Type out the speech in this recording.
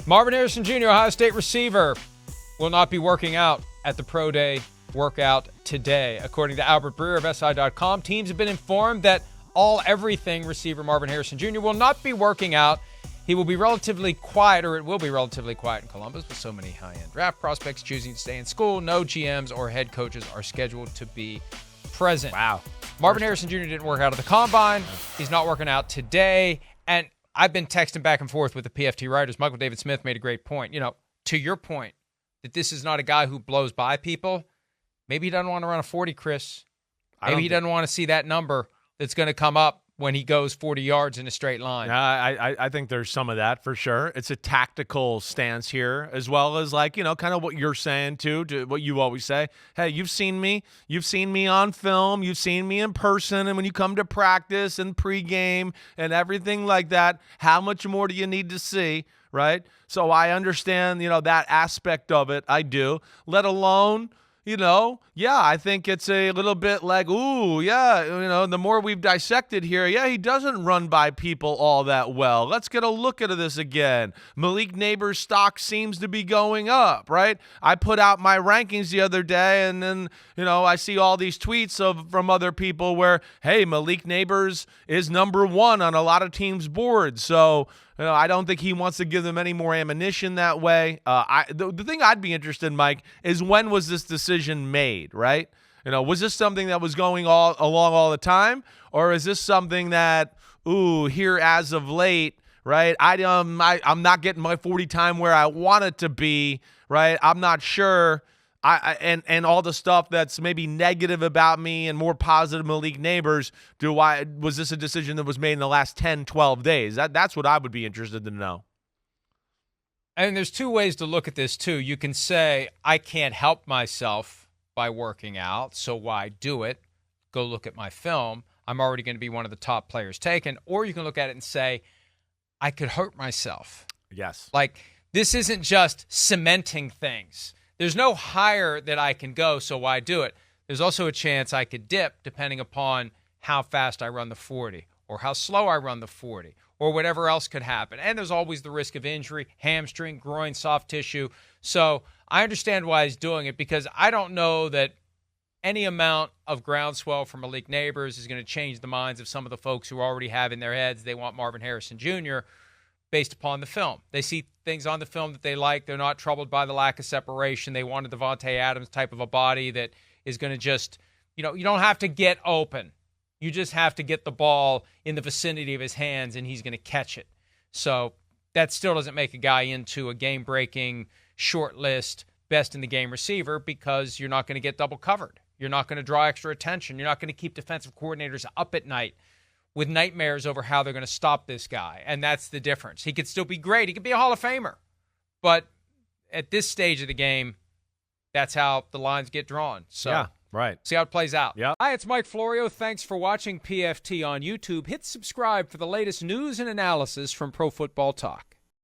Marvin Harrison Jr., Ohio State receiver, will not be working out at the Pro Day workout today. According to Albert Breer of SI.com, teams have been informed that all-everything receiver Marvin Harrison Jr. will not be working out. He will be relatively quiet, or it will be relatively quiet in Columbus with so many high-end draft prospects choosing to stay in school. No GMs or head coaches are scheduled to be present. Wow. Marvin Harrison Jr. didn't work out at the Combine. He's not working out today. And I've been texting back and forth with the PFT writers. Michael David Smith made a great point. You know, to your point, that this is not a guy who blows by people. Maybe he doesn't want to run a 40, Chris. Maybe he doesn't want to see that number that's going to come up when he goes 40 yards in a straight line. I think there's some of that for sure. It's a tactical stance here, as well as kind of what you're saying too, to what you always say. Hey, you've seen me on film, you've seen me in person, and when you come to practice and pregame and everything like that, how much more do you need to see, right? So I understand, that aspect of it. I do. Let alone, I think it's a little bit like, the more we've dissected here, he doesn't run by people all that well. Let's get a look at this again. Malik Neighbors' stock seems to be going up, right? I put out my rankings the other day, and then, I see all these tweets from other people where, hey, Malik Neighbors is number one on a lot of teams' boards. So, I don't think he wants to give them any more ammunition that way. The thing I'd be interested in, Mike, is when was this decision made, right? Was this something that was going along all the time? Or is this something that, here as of late, right? I'm not getting my 40 time where I want it to be, right? I'm not sure. And all the stuff that's maybe negative about me and more positive Malik Neighbors, was this a decision that was made in the last 10, 12 days? That's what I would be interested to know. And there's two ways to look at this, too. You can say, I can't help myself by working out, so why do it? Go look at my film. I'm already going to be one of the top players taken. Or you can look at it and say, I could hurt myself. Yes. Like, this isn't just cementing things. There's no higher that I can go, so why do it? There's also a chance I could dip depending upon how fast I run the 40 or how slow I run the 40 or whatever else could happen. And there's always the risk of injury, hamstring, groin, soft tissue. So I understand why he's doing it, because I don't know that any amount of groundswell from Malik Neighbors is going to change the minds of some of the folks who already have in their heads they want Marvin Harrison Jr. based upon the film. They see things on the film that they like. They're not troubled by the lack of separation. They want a Devontae Adams type of a body that is going to just, you don't have to get open. You just have to get the ball in the vicinity of his hands, and he's going to catch it. So that still doesn't make a guy into a game-breaking, short list, best-in-the-game receiver, because you're not going to get double covered. You're not going to draw extra attention. You're not going to keep defensive coordinators up at night with nightmares over how they're going to stop this guy. And that's the difference. He could still be great. He could be a Hall of Famer. But at this stage of the game, that's how the lines get drawn. So yeah, right. See how it plays out. Yeah. Hi, it's Mike Florio. Thanks for watching PFT on YouTube. Hit subscribe for the latest news and analysis from Pro Football Talk.